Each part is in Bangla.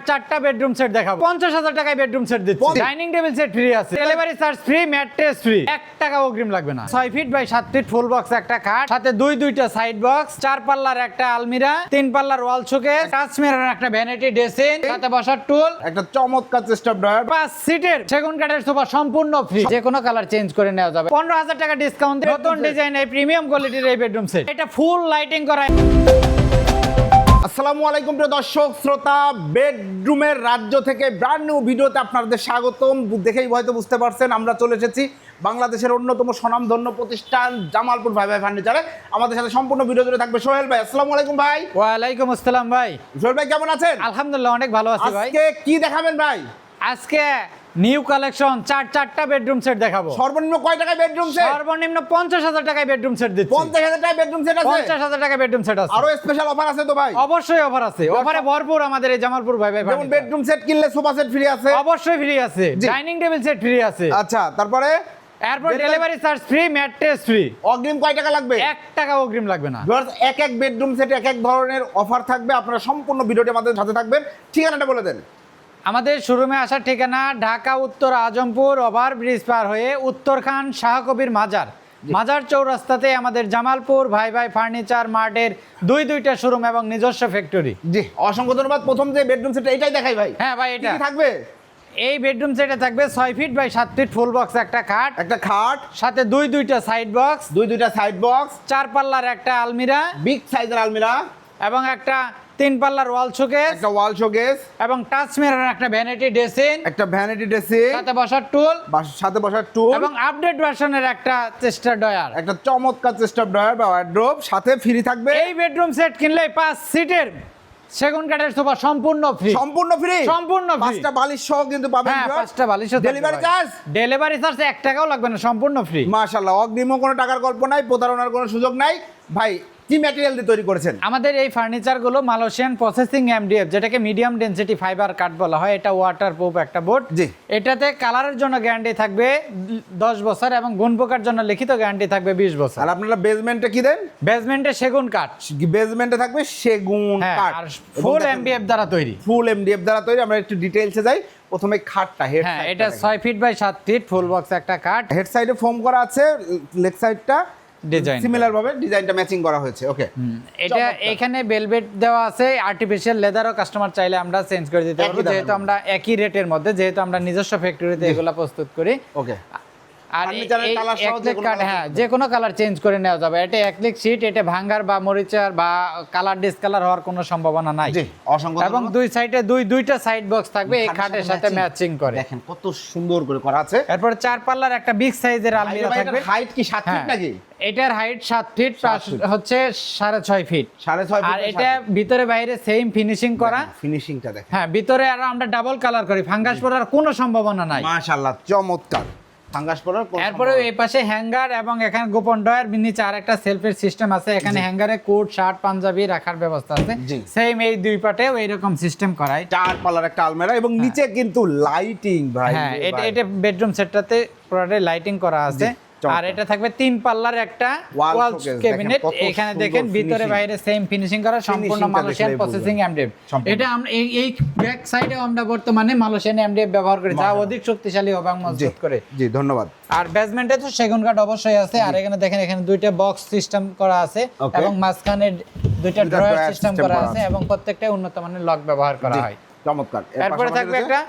চারটা বেডরুম সেট দেখাবো। 50,000 টাকায় বেডরুম সেট দিচ্ছি। ডাইনিং টেবিল সেট ফ্রি আছে, delivery charge free, mattress free, 1 টাকা অগ্রিম লাগবে না। 6 feet by 7 feet full box একটা খাট, সাথে দুইটা সাইড বক্স, 4 পাল্লার একটা আলমিরা, 3 পাল্লার ওয়াল শোকেস, টাচ মিরর একটা ভ্যানিটি ড্রেসিং, সাথে বসার টুল, একটা চমৎকার চেস্ট ড্রয়ার, 5 সিটের সেগুন কাঠের সোফা সম্পূর্ণ ফ্রি, যে কোনো কালার চেঞ্জ করে নেওয়া যাবে। 15,000 টাকা ডিসকাউন্ট, নতুন ডিজাইন এই প্রিমিয়াম কোয়ালিটির এই বেডরুম সেট, এটা ফুল লাইটিং করা। আসসালামু আলাইকুম প্রিয় দর্শক শ্রোতা, বেডরুমের রাজ্য থেকে ব্র্যান্ড নিউ ভিডিওতে আপনাদের স্বাগতম। দেখেই হয়তো বুঝতে পারছেন আমরা চলে এসেছি বাংলাদেশের অন্যতম স্বনামধন্য প্রতিষ্ঠান জামালপুর ভাই ভাই ফার্নিচারে। আমাদের সাথে সম্পূর্ণ ভিডিও জুড়ে থাকবে সোহেল ভাই। আসসালামু আলাইকুম ভাই। ওয়ালাইকুম আসসালাম ভাই। সোহেল ভাই কেমন আছেন? আলহামদুলিল্লাহ অনেক ভালো আছি ভাই। আজকে কি দেখাবেন ভাই? আজকে নিউ কালেকশন চারটা বেডরুম সেট দেখাবো। সর্বনিম্ন কয় টাকায় বেডরুম সেট? সর্বনিম্ন 50,000 টাকায় বেডরুম সেট দিচ্ছি। 50,000 টাকায় বেডরুম সেট আছে? 50,000 টাকায় বেডরুম সেট আছে। আরো স্পেশাল অফার আছে তো ভাই? অবশ্যই অফার আছে, অফারে ভরপুর আমাদের এই জামালপুর ভাই ভাই। যেমন বেডরুম সেট কিনলে সোফা সেট ফ্রি আছে? অবশ্যই ফ্রি আছে, ডাইনিং টেবিল সেট ফ্রি আছে। আচ্ছা, তারপরে এরপর delivery charge free, mattress free. অগ্রিম কয় টাকা লাগবে? 1 টাকা অগ্রিম লাগবে না। এক এক বেডরুম সেটে এক এক ধরনের অফার থাকবে। আপনারা সম্পূর্ণ ভিডিওটি আমাদের সাথে থাকবেন। ঠিকানাটা বলে দেন। আমাদের শোরুমে আসার ঠিকানা ঢাকা উত্তর আজমপুর ওভার ব্রিজ পার হয়ে উত্তরখান শাহকবির মাজার চৌরাস্তাতে আমাদের জামালপুর ভাই ভাই ফার্নিচার মার্টের দুইটা শোরুম এবং নিজস্ব ফ্যাক্টরি। জি, অসংখ্য ধন্যবাদ। প্রথম যে বেডরুম সেট এটাই দেখাই ভাই। হ্যাঁ ভাই, কি এটা কি থাকবে? এই বেডরুম সেটে থাকবে 6 feet by 7 feet full box একটা খাট, সাথে দুইটা সাইড বক্স, দুইটা সাইড বক্স, 4 পাল্লার একটা আলমিরা, বিগ সাইজের আলমিরা, এবং একটা 3 পাল্লার ওয়াল শোকেস, একটা ওয়াল শোকেস, এবং টাচ মিরর একটা ভ্যানিটি ড্রেসিং, একটা ভ্যানিটি ড্রেসিং, সাথে বসার টুল, সাথে বসার টুল, এবং আপডেট ভার্সনের একটা চেস্টার ডয়ার, একটা চমৎকার চেস্ট ড্রয়ার বা ওয়ার্ড্রোব সাথে ফ্রি থাকবে। এই বেডরুম সেট কিনলে 5 সিটের সেগুন কাঠের সোফা সম্পূর্ণ ফ্রি। সম্পূর্ণ ফ্রি? সম্পূর্ণ ফ্রি। 5টা বালিশ সহ কিন্তু পাবেন। হ্যাঁ, 5টা বালিশ। Delivery charge? ডেলিভারি চার্জ 1 টাকাও লাগবে না, সম্পূর্ণ ফ্রি। মাশাআল্লাহ, অগ্রিমও কোনো টাকার গল্প নাই, প্রতারণার কোনো সুযোগ নাই। ভাই কি ম্যাটেরিয়াল দিয়ে তৈরি করেছেন? আমাদের এই ফার্নিচারগুলো মালয়েশিয়ান প্রসেসিং এমডিএফ, যেটাকে মিডিয়াম ডেনসিটি ফাইবার কাঠ বলা হয়। এটা ওয়াটারপ্রুফ একটা বোর্ড। জি। এটাতে কালারের জন্য গ্যারান্টি থাকবে 10 বছর এবং গুণ পোকার জন্য লিখিত গ্যারান্টি থাকবে 20 বছর। আর আপনারা বেসমেন্টে কি দেন? বেসমেন্টে সেগুন কাঠ। বেসমেন্টে থাকবে সেগুন কাঠ, আর ফুল এমডিএফ দ্বারা তৈরি। ফুল এমডিএফ দ্বারা তৈরি। আমরা একটু ডিটেইলসে যাই। প্রথমে খাটটা, হেড হ্যাঁ, এটা 6 feet by 7 feet full box একটা কাঠ। হেড সাইডে ফোম করা আছে, লেগ সাইডটা ডিজাইন সিমিলার ভাবে ডিজাইনটা ম্যাচিং করা হয়েছে। ওকে, এটা এখানে ভেলভেট দেওয়া আছে, আর্টিফিশিয়াল লেদারও কাস্টমার চাইলে আমরা চেঞ্জ করে দিতে পারবো, যেহেতু আমরা একই রেটের মধ্যে, যেহেতু আমরা নিজস্ব ফ্যাক্টরিতে এগুলা প্রস্তুত করি। ওকে। আর ফার্নিচারের কালার সহ হ্যাঁ, যে কোনো কালার চেঞ্জ করে নেওয়া যাবে। এটা অ্যাক্রিলিক শীট, এটা ভাঙার বা মরিচার বা কালার ডিসকালার হওয়ার কোনো সম্ভাবনা নাই। জি, অসংখ্য। এবং দুই সাইডে দুইটা সাইড বক্স থাকবে এই খাটের সাথে ম্যাচিং করে। দেখেন কত সুন্দর করে করা আছে। এরপর 4 পাল্লার একটা বিগ সাইজের আলমিরা থাকবে। হাইট কি 7 ফিট নাকি? এটার হাইট 7 ফিট প্লাস হচ্ছে 6.5 ফিট। 6.5 ফিট। আর এটা ভিতরে বাইরে সেম ফিনিশিং করা। ফিনিশিংটা দেখেন। হ্যাঁ, ভিতরে আর আমরা ডাবল কালার করি, ফাঙ্গাস পড়ার কোনো সম্ভাবনা নাই। মাশাআল্লাহ, চমৎকার। ফাঙ্গাস পড়ার কোনো এরপরে এই পাশে হ্যাঙ্গার এবং এখানে গোপন ড্রয়ার, নিচে আরেকটা সেলফের সিস্টেম আছে। এখানে হ্যাঙ্গারে কোট, শার্ট, পাঞ্জাবি রাখার ব্যবস্থা আছে। সেম এই দুই পাটেও এইরকম সিস্টেম করাই। 4 পাল্লার একটা আলমিরা এবং নিচে কিন্তু লাইটিং ভাই। হ্যাঁ, এটা বেডরুম সেটটাতে পুরোটাই লাইটিং করা আছে। আর এটা থাকবে 3 পাল্লার একটা ওয়াল ক্যাবিনেট। এখানে দেখেন ভিতরে বাইরে সেম ফিনিশিং করা, সম্পূর্ণ মালয়েশিয়ান প্রসেসিং এমডিএফ। এটা আমরা এই ব্যাক সাইডেও আমরা বর্তমানে মালয়েশিয়ান এমডিএফ ব্যবহার করি, যা অধিক শক্তিশালী হবে এবং মজবুত করে। জি, ধন্যবাদ। আর বেসমেন্টে তো সেগুন কাঠ অবশ্যই আছে। আর এখানে দেখেন, এখানে দুইটা বক্স সিস্টেম করা আছে এবং মাঝখানে দুইটা ড্রয়ার সিস্টেম করা আছে এবং প্রত্যেকটা উন্নত মানের লক ব্যবহার করা হয়। চমৎকার। এরপরে থাকবে একটা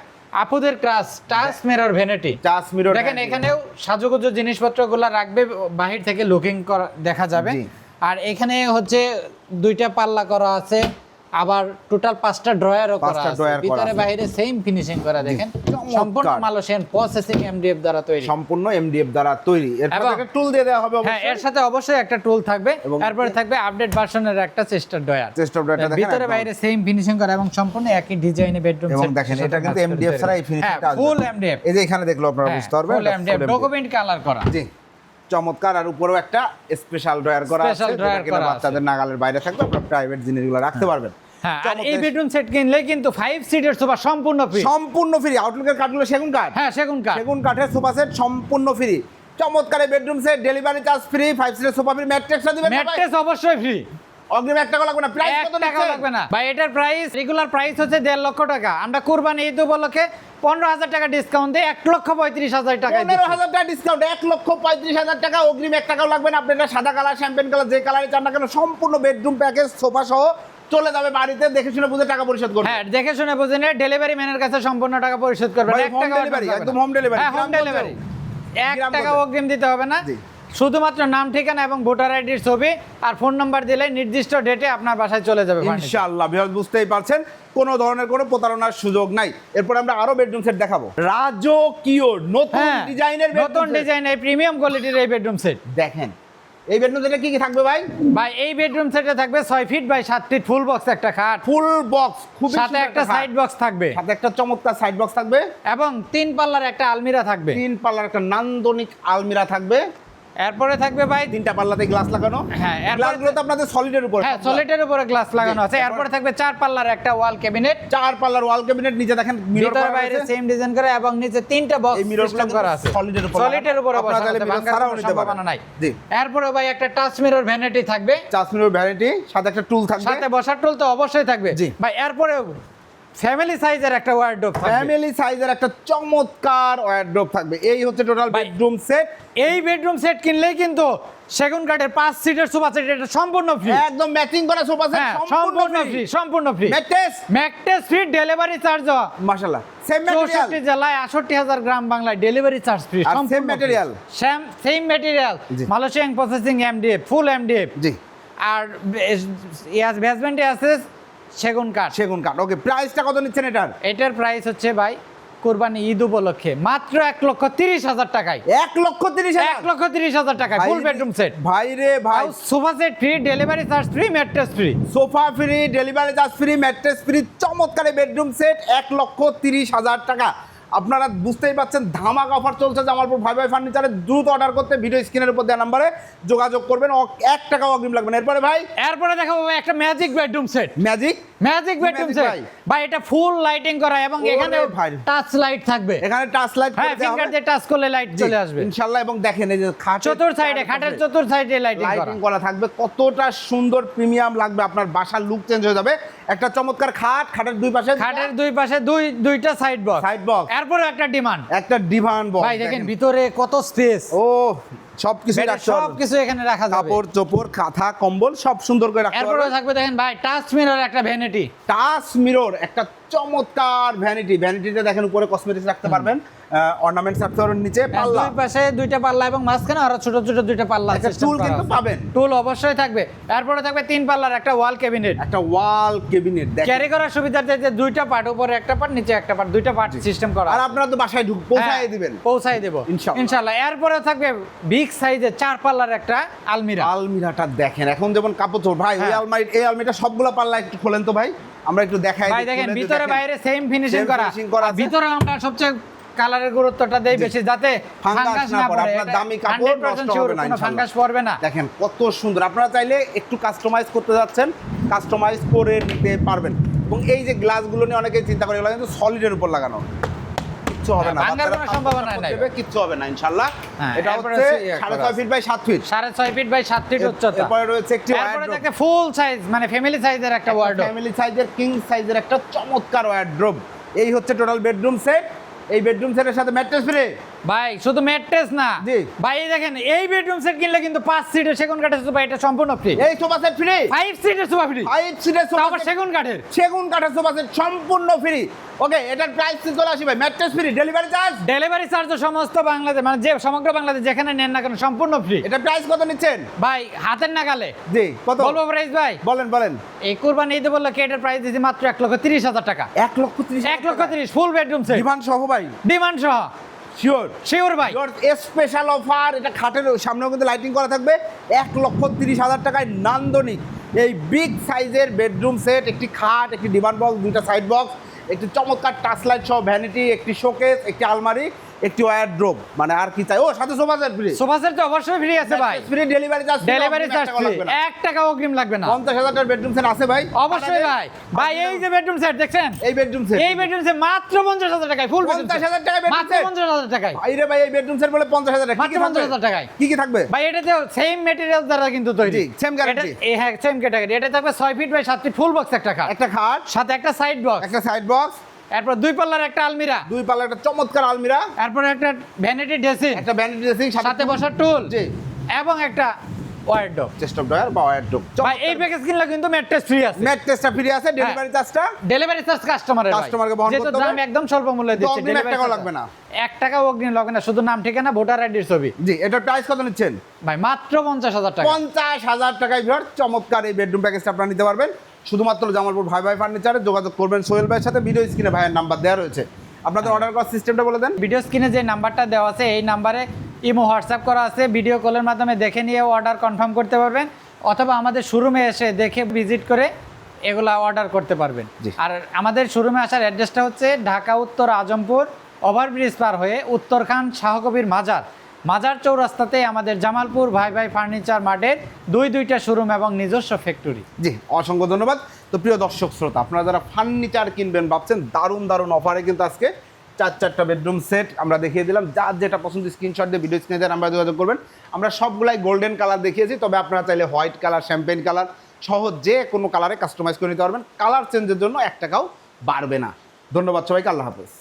আপুদের class touch mirror vanity. Touch mirror দেখেন, এখানেও সাজুগুজু জিনিসপত্রগুলো রাখবে, বাহির থেকে লুকিং করা দেখা যাবে। আর এখানে হচ্ছে দুইটা পাল্লা করা আছে, আবার টোটাল 5টা ড্রয়ারও করা আছে, ভিতরে বাইরে সেম ফিনিশিং করা। দেখেন, সম্পূর্ণ মালয়েশিয়ান প্রসেসিং এমডিএফ দ্বারা তৈরি। সম্পূর্ণ এমডিএফ দ্বারা তৈরি। এরপর একটা টুল দিয়ে দেওয়া হবে। হ্যাঁ, এর সাথে অবশ্যই একটা টুল থাকবে। এরপরে থাকবে আপডেট ভার্সনের একটা চেস্টার ড্রয়ার। চেস্টার ড্রয়ারটা দেখেন, ভিতরে বাইরে সেম ফিনিশিং করা এবং সম্পূর্ণ একই ডিজাইনে বেডরুম সেট। এবং দেখেন, এটা কিন্তু এমডিএফ ছাড়া এই ফিনিশিংটা আসবে। ফুল এমডিএফ। এই যে এখানে দেখলো আপনারা বুঝতে পারবেন, ফুল এমডিএফ ডকুমেন্ট কালার করা। জি, চমৎকার। আর উপরেও একটা স্পেশাল ড্রয়ার করা আছে, যেটা কিনা বাচ্চাদের নাগালের বাইরে থাকবে, আপনারা প্রাইভেট জিনিসগুলো রাখতে পারবেন। হ্যাঁ, আর এই বেডরুম সেট কিনলে কিন্তু 5 সিটের সোফা সম্পূর্ণ ফ্রি। সম্পূর্ণ ফ্রি। আউটলুকের কাঠগুলো সেগুন কাঠ? হ্যাঁ, সেগুন কাঠ। সেগুন কাঠের সোফা সেট সম্পূর্ণ ফ্রি। চমৎকার এই bedroom set, delivery charge free, 5 সিটের সোফা ফ্রি, ম্যাট্রেসটা দিবেন? ম্যাট্রেস অবশ্যই ফ্রি। অগ্রিম 1 টাকা লাগবে না, প্রাইস কত 1 টাকা নিচ্ছেন? লাগবে না ভাই, এটার প্রাইস রেগুলার প্রাইস হচ্ছে 1.5 লক্ষ টাকা। আমরা কুরবানি ঈদ উপলক্ষে 15,000 টাকা ডিসকাউন্ট দিয়ে 1,35,000 টাকা 15,000 টাকা ডিসকাউন্ট, 1,35,000 টাকা, অগ্রিম 1 টাকাও লাগবে না। আপনি এটা সাদা কালার, শ্যাম্পেন কালার, যে কালারে চান না কেন, সম্পূর্ণ বেডরুম প্যাকেজ সোফা সহ চলে যাবে বাড়িতে, দেখে শুনে বুঝে টাকা পরিশোধ করবে। হ্যাঁ, দেখে শুনে বুঝে নিয়ে ডেলিভারি ম্যানের কাছে সম্পূর্ণ টাকা পরিশোধ করবেন। ভাই, 1 home টাকা delivery, একদম home delivery। হ্যাঁ, হোম গ্রাম ডেলিভারি। বলতেও। 1 গ্রাম টাকা বলতেও। অগ্রিম দিতে হবে না, জি। শুধুমাত্র নাম ঠিকানা এবং ভোটার আইডির ছবি আর ফোন নাম্বার দিলে নির্দিষ্ট ডেটে আপনার বাসায় চলে যাবে furniture। ইনশাআল্লাহ ভিউয়ার্স, বুঝতেই পারছেন কোনো ধরনের কোনো প্রতারণার সুযোগ নাই। এরপর আমরা আরো বেডরুম সেট দেখাবো, রাজকীয় নতুন হ্যাঁ, ডিজাইনের নতুন ডিজাইন, এই প্রিমিয়াম কোয়ালিটির এই বেডরুম সেট। দেখেন এই বেডরুম সেটে কি কি থাকবে ভাই? ভাই এই বেডরুম সেটে থাকবে 6 feet by 7 feet full box একটা খাট, ফুল বক্স, খুব সাথে একটা সাইড বক্স থাকবে সাথে একটা চমৎকার সাইড বক্স থাকবে এবং 3 পাল্লার একটা আলমিরা থাকবে। 3 পাল্লার একটা নান্দনিক আলমিরা থাকবে। এরপরে থাকবে ভাই 3টা পাল্লাতে গ্লাস লাগানো। হ্যাঁ, এরপরে গ্লাসগুলো তো আপনাদের সলিডের উপর। হ্যাঁ, সলিডের উপরে গ্লাস লাগানো আছে। এরপর- এরপরে থাকবে 4 পাল্লার একটা ওয়াল ক্যাবিনেট, 4 পাল্লার ওয়াল ক্যাবিনেট, নিচে দেখেন মিরর ভিতরে বাইরে সেম ডিজাইন করে এবং নিচে 3টা বক্স এই মিররগুলো সিস্টেম করা আছে সলিডের উপর। সলিডের উপরে আপনারা চাইলে মিরর ছাড়াও নিতে পারবেন। সম্ভাবনা নাই। জি। এরপরে ভাই একটা টাচ মিরর ভ্যানিটি থাকবে, চাষমিরর ভ্যানিটি, সাথে একটা টুল থাকবে। সাথে বসার টুল তো অবশ্যই থাকবে। জি। ভাই এরপরে ফ্যামিলি সাইজের একটা ওয়ার্ডরোব থাকবে। ফ্যামিলি সাইজের একটা চমৎকার ওয়ার্ডরোব থাকবে। এই হচ্ছে টোটাল ভাই, বেডরুম সেট। এই বেডরুম সেট কিনলেই কিন্তু সেগুন কাঠের 5 সিটের সোফা সেট এটা সম্পূর্ণ ফ্রি। একদম ম্যাচিং করা সোফা সেট, হ্যাঁ, সম্পূর্ণ ফ্রি, সম্পূর্ণ free. Mattress mattress free, delivery charge মাশাআল্লাহ সেম ম্যাটেরিয়াল, 64 জেলায় 68,000 গ্রাম বাংলায় ডেলিভারি চার্জ ফ্রি, আর same material? সেম ম্যাটেরিয়াল, জি। Malaysian processing MDF, full MDF. জি। আর বেসমেন্টে আছে সেগুন কাঠ। সেগুন কাঠ। ওকে, প্রাইসটা কত নিচ্ছেন এটার? এটার প্রাইস হচ্ছে ভাই কুরবানি ঈদ উপলক্ষে মাত্র 1,30,000 টাকায়। 1,30,000 1,30,000 টাকায় ফুল বেডরুম সেট। ভাই রে ভাই, sofa set free, delivery charge free, mattress free. Sofa free, delivery charge free, mattress free, চমৎকার বেডরুম সেট 1,30,000 টাকা। আপনারা বুঝতেই পাচ্ছেন ধামাকা অফার চলছে জামালপুর ভাই ভাই ফার্নিচারে। দ্রুত অর্ডার করতে ভিডিও স্ক্রিনের উপর দেওয়া নাম্বারে যোগাযোগ করবেন, 1 টাকাও অগ্রিম লাগবে না। এরপরে ভাই এরপরে দেখাবো ভাই একটা magic bedroom set. Magic bedroom Magic set ভাই? ভাই, এটা ফুল লাইটিং করা এবং ওরে এখানে ভাই। টাচ লাইট থাকবে। এখানে টাচ লাইট হ্যাঁ, ফিঙ্গার দিয়ে টাচ করলে লাইট চলে আসবে ইনশাআল্লাহ। এবং দেখেন এই যে চতুর সাইডে, খাটের চতুর সাইডে লাইটিং করা। লাইটিং করা থাকবে, কতটা সুন্দর প্রিমিয়াম লাগবে, আপনার বাসার লুক চেঞ্জ হয়ে যাবে। একটা চমৎকার খাট, খাটের দুই পাশে খাটের দুই পাশে দুইটা সাইড বক্স। সাইড বক্স, এরপরে একটা ডিমান্ড। একটা ডিভান বক্স। ভাই দেখেন ভিতরে কত স্পেস, ও সবকিছু রাখতে সব পারবেন। কিছু এখানে রাখা যাবে। কাপড় চোপড় কাঁথা কম্বল সব সুন্দর করে রাখতে এরপরে পারবেন। থাকবে দেখেন ভাই টাচ মিরর একটা ভ্যানিটি। টাচ মিরর, একটা চমৎকার ভ্যানিটি। ভ্যানিটিতে দেখেন উপরে কসমেটিক্স রাখতে পারবেন, অর্নামেন্টস রাখতে পারবেন, নিচে পাল্লা, দুই পাশে দুইটা পাল্লা এবং মাঝখানে আরো ছোট ছোট দুইটা পাল্লা একটা system টুল করা কিন্তু আছে। পাবেন। টুল অবশ্যই থাকবে। এরপরে থাকবে 3 পাল্লার একটা ওয়াল ক্যাবিনেট। একটা ওয়াল ক্যাবিনেট দেখেন। ক্যারি করার সুবিধার্থে যে দুইটা পার্ট, উপরে একটা পার্ট, নিচে একটা পার্ট, দুইটা পার্ট সিস্টেম করা। আর আপনারা তো বাসায় পৌঁছায় হ্যাঁ, দিবেন। পৌঁছাই দেব ইনশাআল্লাহ। ইনশাআল্লাহ। এরপরে থাকবে বিগ সাইজের 4 পাল্লার একটা আলমিরা। আলমিরাটা দেখেন, এখন যেমন কাপড় চোপড় ভাই, ওই হ্যাঁ। এই আলমিরাটা সবগুলো পাল্লা একটু খোলেন তো ভাই, আমরা একটু দেখাই ভাই দিই, দেখেন খুলে ভিতরে দেখেন। বাইরে সেম ফিনিশিং Same করা। finishing করা আর আছে। ভিতরে আমরা সবচেয়ে কালারের গুরুত্বটা দেই বেশি, যাতে ফাঙ্গাস না পড়ে। আপনার দামি কাপড় নষ্ট হবে না, কোনো ইনশাআল্লাহ। ফাঙ্গাস পড়বে না। দেখেন কত সুন্দর। আপনারা চাইলে একটু কাস্টমাইজ করতে যাচ্ছেন, কাস্টমাইজ করে নিতে পারবেন। এবং এই যে গ্লাসগুলো নিয়ে অনেকেই চিন্তা করে, এগুলো কিন্তু সলিডের উপর লাগানো, কিচ্ছু হবে না, ভাঙার কোনো সম্ভাবনা নাই। কিচ্ছু হবে না ইনশাআল্লাহ। হ্যাঁ, এটা এরপরে হচ্ছে আছে ইয়ে করা 6.5 feet by 7 feet, 6.5 feet by 7 feet উচ্চতা। এরপরে রয়েছে একটি এরপরে থাকে ফুল সাইজ, মানে ফ্যামিলি সাইজের একটা ওয়ার্ডরোব। ফ্যামিলি সাইজের কিং সাইজের একটা চমৎকার ওয়ার্ডরোব। এই হচ্ছে টোটাল বেডরুম সেট। এই বেডরুম সেটের সাথে ম্যাট্রেস ফ্রি। ভাই শুধু ম্যাট্রেস না, জি। ভাই এই দেখেন এই বেডরুম সেট কিনলে কিন্তু 5 সিটের সেগুন কাঠের সোফা, এটা সম্পূর্ণ ফ্রি। এই সোফা সেট ফ্রি, 5 সিটের সোফা ফ্রি, 5 সিটের তাও সোফা আবার সেগুন কাঠের। সেগুন কাঠের সোফা সেট সম্পূর্ণ ফ্রি। ওকে, এটার প্রাইস চলে আসি ভাই, mattress free, delivery charge, delivery charge সমস্ত বাংলাদেশ, মানে যে সমগ্র বাংলাদেশ যেখানে নেন না কেন সম্পূর্ণ ফ্রি। এটা প্রাইস কত নিচ্ছেন ভাই হাতের নাগালে জি? কত বলবো প্রাইস ভাই? বলেন বলেন। এই কুরবানি ঈদে বললো কি এটার প্রাইস দিয়েছি মাত্র 1,30,000 টাকা। 1,30,000 1,30,000 ফুল বেডরুম সেট, ডিমান্ড সহ ভাই, ডিমান্ড সহ। শিওর শিওর ভাই। Special offer. এটা খাটের সামনেও কিন্তু লাইটিং করা থাকবে। 1,30,000 টাকায় নান্দনিক এই বিগ সাইজের বেডরুম সেট, একটি খাট, একটি ডিমান্ড বক্স, দুইটা সাইড বক্স, একটি চমৎকার টাচ লাইট সহ ভ্যানিটি, একটি শোকেস, একটি আলমারি, একটি ওয়ারড্রোব, মানে আর কি চাই? ও সাথে sofa set free. Sofa set তো অবশ্যই ফ্রি আছে ভাই, free delivery charge, delivery charge free, 1 টাকা অগ্রিম লাগবে না। 50,000 টাকার বেডরুম সেট আছে ভাই? অবশ্যই ভাই। ভাই এই যে বেডরুম সেট দেখছেন, এই বেডরুম সেট, এই বেডরুম সেট মাত্র 50,000 টাকায়, ফুল 50,000 টাকায় বেডরুম মাত্র সেট, 50,000 টাকায়। আরে ভাই এই বেডরুম সেট বলে 50,000 টাকা, মাত্র 50,000 টাকায়। কি কি থাকবে ভাই এটাতে সেম ম্যাটেরিয়াল দ্বারা কিন্তু তৈরি, জি, same guarantee। এটা হ্যাঁ সেম ক্যাটাগরি। এটা থাকবে 6 feet by 7 feet full box একটা খাট, একটা খাট, সাথে একটা সাইড বক্স, একটা সাইড বক্স, এরপর 2 পাল্লার একটা আলমিরা, 2 পাল্লা একটা চমৎকার আলমিরা, এরপর একটা ভ্যানিটি ড্রেসিং, একটা ভ্যানিটি ড্রেসিং, সাথে বসার টুল, জি, এবং একটা ওয়ারড্রোব। চেস্ট অফ ড্রয়ার বা ওয়ারড্রোব। ভাই এই প্যাকেজ কিনলে কিন্তু ম্যাট্রেস ফ্রি আছে, ম্যাট টেস্টটা ফ্রি আছে, ডেলিভারি চার্জটা ডেলিভারি চার্জ কাস্টমারের, কাস্টমারকে বহন করতে হবে। দাম একদম স্বল্প মূল্যে দিচ্ছে, অগ্রিম 1 টাকাও লাগবে না, 1 টাকাও অগ্রিম লাগবে না, শুধু নাম ঠিকানা ভোটার আইডির ছবি। জি। এটার প্রাইস কত নিচ্ছেন ভাই মাত্র 50,000 টাকা। 50,000 টাকায় ভিউয়ার চমৎকার এই বেডরুম প্যাকেজটা আপনারা নিতে পারবেন শুধুমাত্র জামালপুর ভাই ভাই ফার্নিচারে। যোগাযোগ করবেন সোহেল ভাইয়ের সাথে, ভিডিও স্ক্রিনে ভাইয়ের নাম্বার দেওয়া রয়েছে। আপনাদের অর্ডার করার সিস্টেমটা বলে দেন। ভিডিও স্ক্রিনে যে নাম্বারটা দেওয়া আছে এই নাম্বারে ইমো হোয়াটসঅ্যাপ করা আছে, ভিডিও কলের মাধ্যমে দেখে নিয়ে অর্ডার কনফার্ম করতে পারবেন, অথবা আমাদের শোরুমে এসে দেখে ভিজিট করে এগুলা অর্ডার করতে পারবেন। জি। আর আমাদের শোরুমে আসার অ্যাড্রেসটা হচ্ছে ঢাকা উত্তর আজমপুর ওভারব্রিজ পার হয়ে উত্তরখান শাহকবির মাজার চৌরাস্তাতে আমাদের জামালপুর ভাই ভাই ফার্নিচার মার্টের দুইটা শোরুম এবং নিজস্ব ফ্যাক্টরি। জি, অসংখ্য ধন্যবাদ। তো প্রিয় দর্শক শ্রোতা, আপনারা যারা ফার্নিচার কিনবেন ভাবছেন, দারুণ দারুণ অফারে কিন্তু আজকে 4টা বেডরুম সেট আমরা দেখিয়ে দিলাম। যার যেটা পছন্দ স্ক্রিনশট দিয়ে ভিডিও স্ক্রিনে দেন, আমরা যোগাযোগ করবেন। আমরা সবগুলাই গোল্ডেন কালার দেখিয়েছি, তবে আপনারা চাইলে হোয়াইট কালার, শ্যাম্পেন কালার সহ যে কোনো কালারে কাস্টমাইজ করে নিতে পারবেন। কালার চেঞ্জের জন্য 1 টাকাও বাড়বে না। ধন্যবাদ সবাইকে, আল্লাহ হাফেজ।